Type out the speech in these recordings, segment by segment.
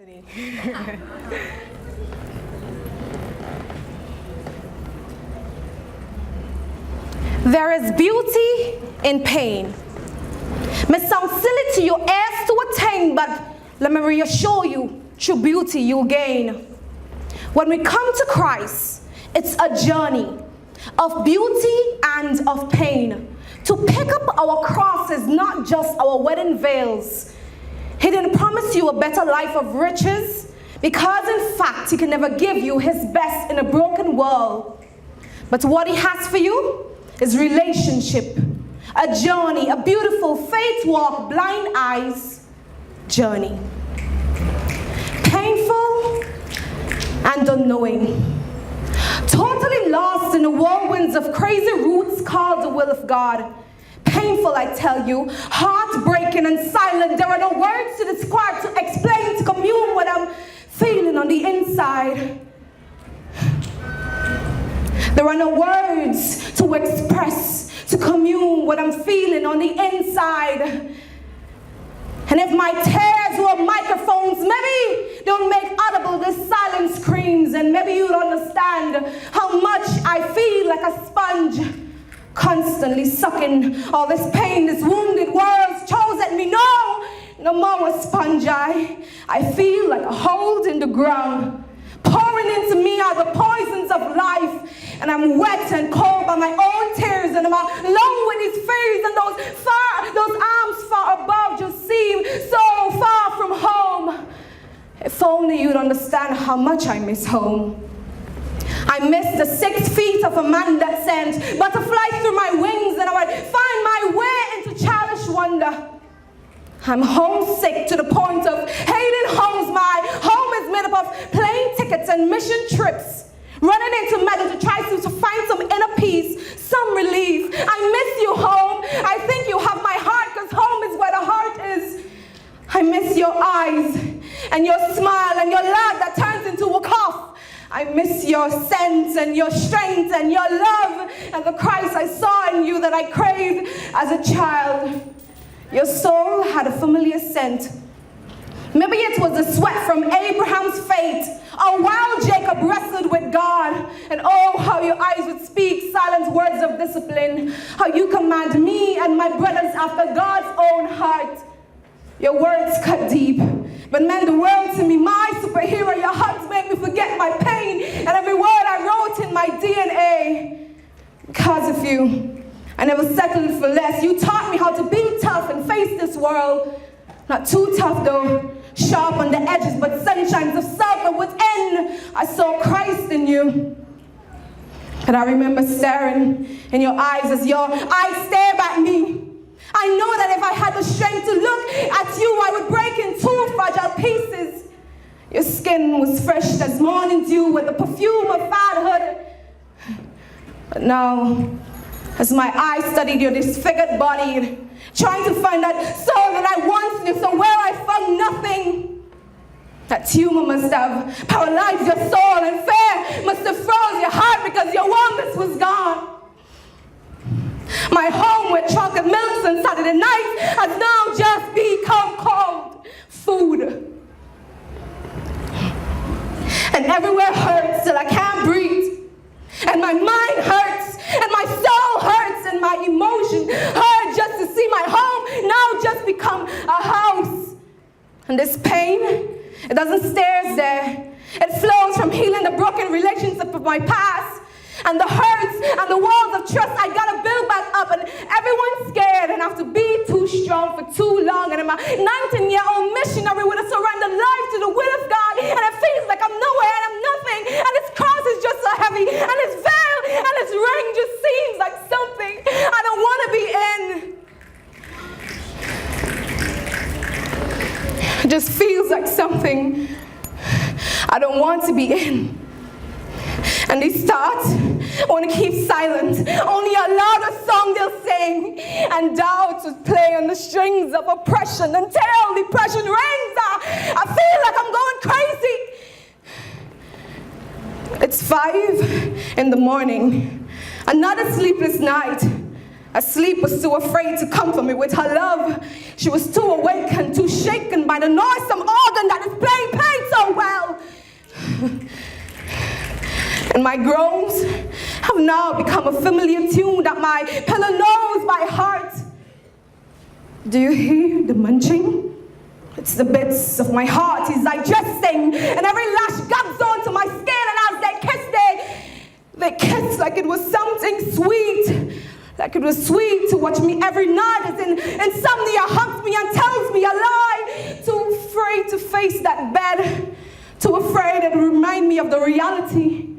destiny. There is beauty in pain. May sound silly to your ears to attain, but let me reassure you, true beauty you'll gain. When we come to Christ, it's a journey of beauty and of pain. To pick up our cross is not just our wedding veils. He didn't promise you a better life of riches, because in fact, He can never give you His best in a broken world. But what He has for you is relationship, a journey, a beautiful faith walk, blind eyes journey. Painful and unknowing. Totally lost in the whirlwinds of crazy roots called the will of God. Painful, I tell you, heartbreaking and silent. There are no words to describe, to explain, to commune what I'm feeling on the inside. There are no words to express, to commune what I'm feeling on the inside. And if my tears were microphones, maybe they'll make audible this silent screams, and maybe you'll understand how much I feel like a sponge, constantly sucking all this pain, this wounded words chose at me. No more a sponge. I feel like a hole in the ground, pouring into me are the poisons of life. And I'm wet and cold by my own tears, and I'm alone with these fears, and those arms far above just seem so far from home. If only you'd understand how much I miss home. I miss the 6 feet of a man that sent butterflies through my wings, and I would find my way into childish wonder. I'm homesick to the point of hating homes. My home is made up of plane tickets and mission trips. Running into metal to try to find some inner peace, some relief. I miss you, home. I think you have my heart, because home is where the heart is. I miss your eyes and your smile and your laugh that turns into a cough. I miss your sense and your strength and your love and the Christ I saw in you that I craved as a child. Your soul had a familiar scent. Maybe it was the sweat from Abraham's faith, or while Jacob wrestled with God. And oh, how your eyes would speak silent words of discipline. How you command me and my brothers after God's own heart. Your words cut deep, but meant the world to me. My superhero, your hugs made me forget my pain and every word I wrote in my DNA. Because of you, I never settled for less. You taught me how to be tough and face this world. Not too tough though, sharp on the edges, but sunshines of self, and within I saw Christ in you. And I remember staring in your eyes as your eyes stared at me. I know that if I had the strength to look at you, I would break in 2 fragile pieces. Your skin was fresh as morning dew with the perfume of fatherhood. But now, as my eyes studied your disfigured body, trying to find that soul that I once knew, so where I found nothing. That tumor must have paralyzed your soul, and fear must have froze your heart because your warmth was gone. My home where chocolate milks on Saturday nights has now just become cold food. And everywhere hurts till I can't breathe. And my mind hurts, and my soul hurts, and my emotion hurt just to see my home now just become a house. And this pain, it doesn't stay there. It flows from healing the broken relationship of my past, and the hurts and the walls of trust I gotta build back up, and everyone's scared and have to be too strong for too long. And I'm a 19-year-old missionary with a surrendered life to the will of God, and it feels like I'm nowhere and I'm nothing, and this cross is just so heavy, and this veil and this ring just seems like something I don't want to be in. It just feels like something I don't want to be in. And these thoughts want to keep silent. Only a louder song they'll sing. And doubts would play on the strings of oppression until depression reigns. I feel like I'm going crazy. It's 5 in the morning. Another sleepless night. Asleep was too afraid to comfort me with her love. She was too awake and too shaken by the noisome organ that is playing pain my groans have now become a familiar tune that my pillow knows by heart. Do you hear the munching? It's the bits of my heart he's digesting, and every lash gobs onto my skin, and as they kiss like it was something sweet, like it was sweet to watch me every night as insomnia hugs me and tells me a lie, too afraid to face that bed, too afraid it will remind me of the reality,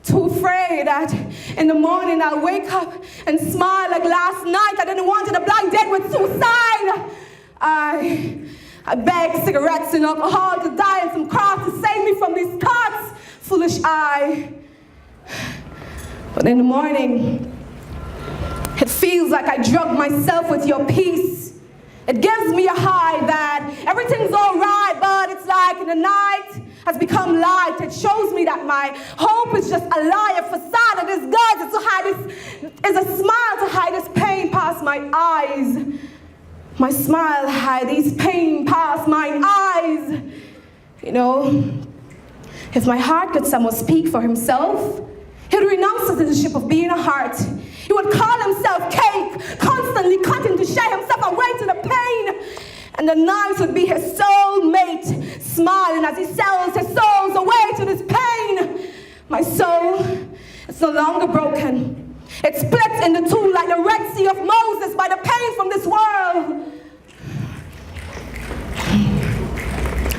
too afraid that in the morning I'll wake up and smile like last night I didn't want to the blind date with suicide. I beg cigarettes and alcohol to die and some cars to save me from these thoughts, foolish I. But in the morning, it feels like I drug myself with your peace. It gives me a high that everything's all right, but it's like in the night has become light. It shows me that my hope is just a lie, a facade, a disguise. It's a smile to hide this pain past my eyes. My smile hides this pain past my eyes. You know, if my heart could somehow speak for himself, he'd renounce the citizenship of being a heart. He would call himself cake, constantly cutting to share himself away to the pain. And the night would be his soulmate, smiling as he sells his souls away to this pain. My soul is no longer broken. It splits into two like the Red Sea of Moses by the pain from this world.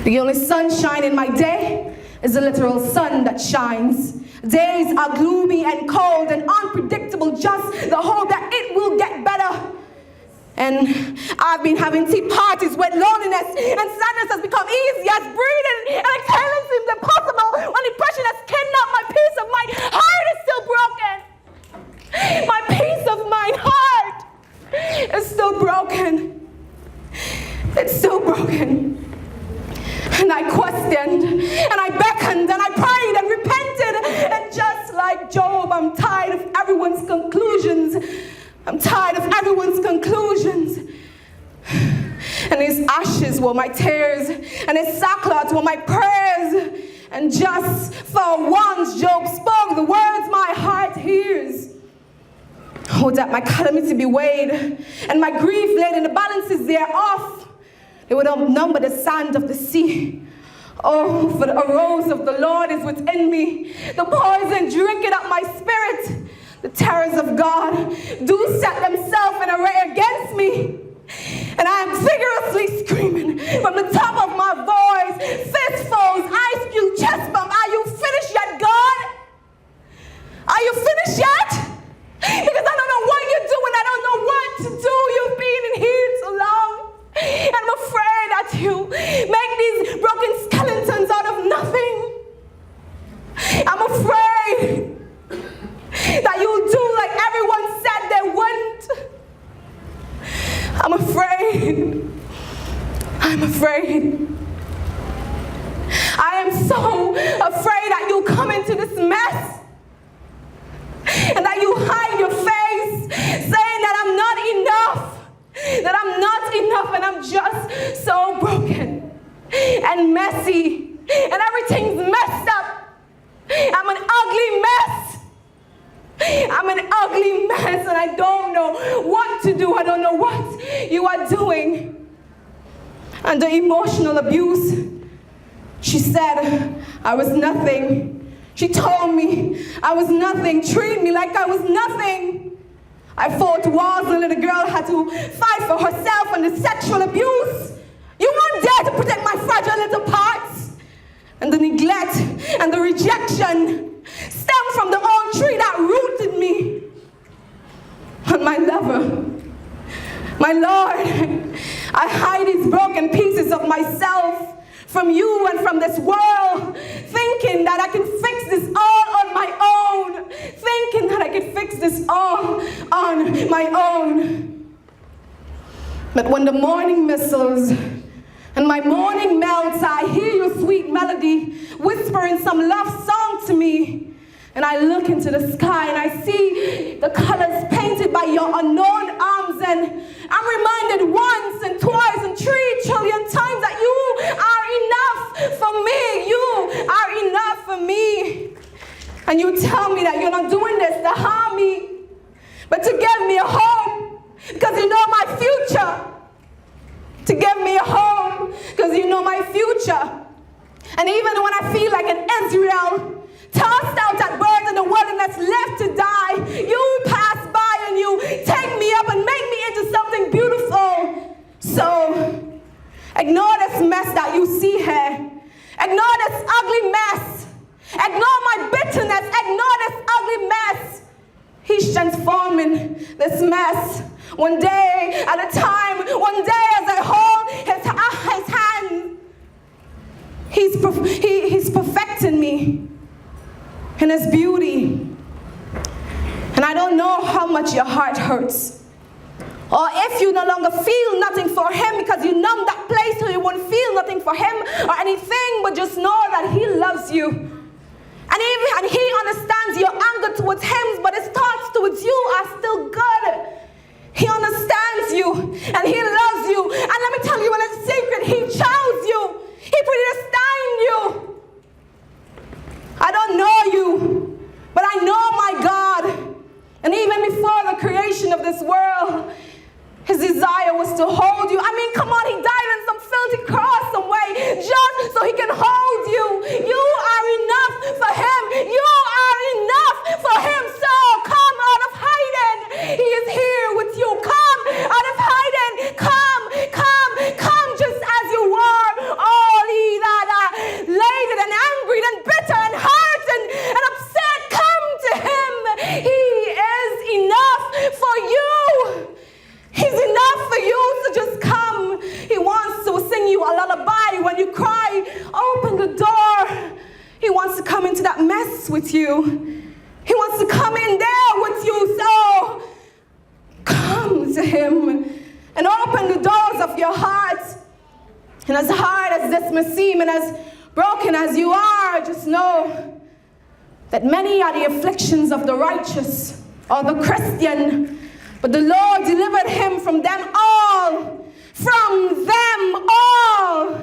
The only sunshine in my day is the literal sun that shines. Days are gloomy and cold and unpredictable, just the hope that it will get better. And I've been having tea parties with loneliness, and sadness has become easy as breathing, and exhaling seems impossible when depression has kidnapped my peace of mind. Heart is still broken. My peace of mind, heart is still broken. It's still broken. And I questioned, and I beckoned, and I prayed and repented, and just like Job, I'm tired of everyone's conclusions. I'm tired of everyone's conclusions. And his ashes were my tears, and his sackcloth were my prayers. And just for once, Job spoke the words my heart hears. Oh, that my calamity be weighed, and my grief laid in the balances thereof. It would outnumber the sand of the sea. Oh, for the arose of the Lord is within me. The poison drinking up my spirit. The terrors of God do set themselves in array against me. And I am vigorously screaming from the top of my voice, fistfuls, ice cube, chest bump. Are you finished yet, God? Are you finished yet? Because I don't know what you're doing. I don't know what to do. You've been in here too long. And I'm afraid that you make these broken skeletons out of nothing. I'm afraid that you'll do like everyone said they wouldn't. I'm afraid. I'm afraid. I am so afraid that you'll come into this mess and that you hide your face saying that I'm not enough. That I'm not enough, and I'm just so broken and messy, and everything's messed up. I'm an ugly mess. I'm an ugly mess, and I don't know what to do. I don't know what you are doing. And the emotional abuse, she said I was nothing. She told me I was nothing. Treat me like I was nothing. I fought wars, and the little girl had to fight for herself and the sexual abuse. You won't dare to protect my fragile little parts. And the neglect and the rejection stem from the old tree that rooted me. And my lover, my Lord, I hide these broken pieces of myself from you and from this world, thinking that I can fix this all on my own, thinking that I can fix this all on my own. But when the morning whistles and my morning melts, I hear your sweet melody whispering some love song to me. And I look into the sky and I see the colors painted by your unknown arms, and I'm reminded once and twice and 3 trillion times that you are enough for me. You are enough for me. And you tell me that you're not doing this to harm me, but to give me a home, because you know my future. To give me a home, because you know my future. And even when I feel like an Israel, tossed out at birds in the wilderness, left to die, you pass by and you take me up and make me into something beautiful. So, ignore this mess that you see here. Ignore this ugly mess. Ignore my bitterness. Ignore this ugly mess. He's transforming this mess one day at a time, one day as I hold his hand. He's perfecting me in his beauty. And I don't know how much your heart hurts. Or if you no longer feel nothing for him because you numb that place so you won't feel nothing for him or anything, but just know that he loves you. And he understands your anger towards him, but his thoughts towards you are still good. He understands you and he loves you. And let me tell you in a secret, he chose you. He predestined you. I don't know you, but I know my God. And even before the creation of this world, his desire was to hold you. I mean, come on, he died on some filthy cross some way just so he can hold you. You are enough for him. You are enough for him. So come out of hiding. He is here with you. Come out of hiding. Come just as you were. All ye that are laden and angry and bitter and hurt and upset, come to him. He is enough for you. He's enough for you, so just come. He wants to sing you a lullaby when you cry. Open the door. He wants to come into that mess with you. He wants to come in there with you, so come to him and open the doors of your heart. And as hard as this may seem and as broken as you are, just know that many are the afflictions of the righteous or the Christian, but the Lord delivered him from them all. From them all.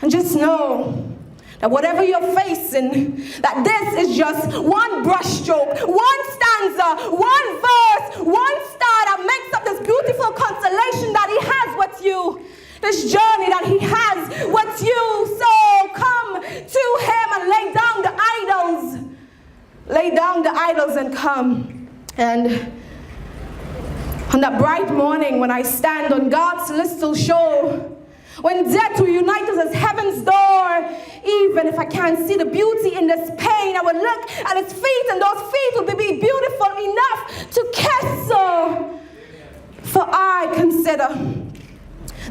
And just know that whatever you're facing, that this is just one brushstroke, one stanza, one verse, one star that makes up this beautiful constellation that he has with you. This journey that he has with you. So come to him and lay down the idols. Lay down the idols and come. And on that bright morning when I stand on God's celestial shore, when death will unite us as heaven's door, even if I can't see the beauty in this pain, I will look at his feet, and those feet will be beautiful enough to kiss. So, for I consider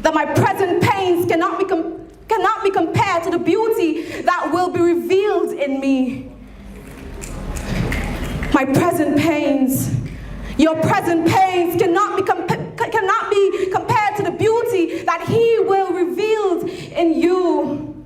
that my present pains cannot be compared to the beauty that will be revealed in me. My present pains, your present pains cannot be compared to the beauty that he will reveal in you.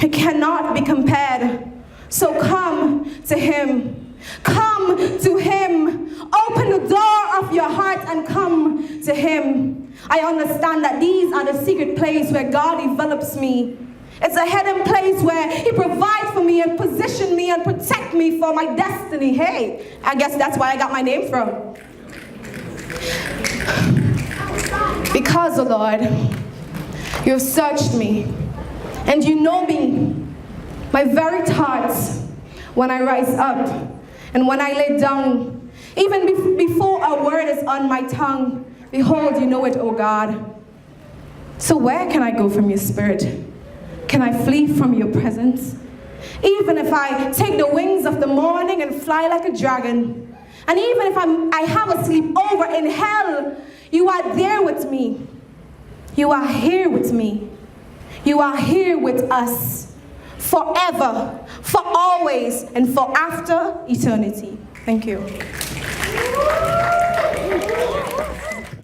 It cannot be compared. So come to him. Come to him. Open the door of your heart and come to him. I understand that these are the secret place where God develops me. It's a hidden place where he provides for me and positions me and protects me for my destiny. Hey, I guess that's where I got my name from. Because, oh Lord, you have searched me and you know me, my very thoughts, when I rise up and when I lay down, even before a word is on my tongue. Behold, you know it, oh God. So where can I go from your spirit? Can I flee from your presence? Even if I take the wings of the morning and fly like a dragon, and even if I have a sleepover in hell, you are there with me. You are here with me. You are here with us forever, for always, and for after eternity. Thank you.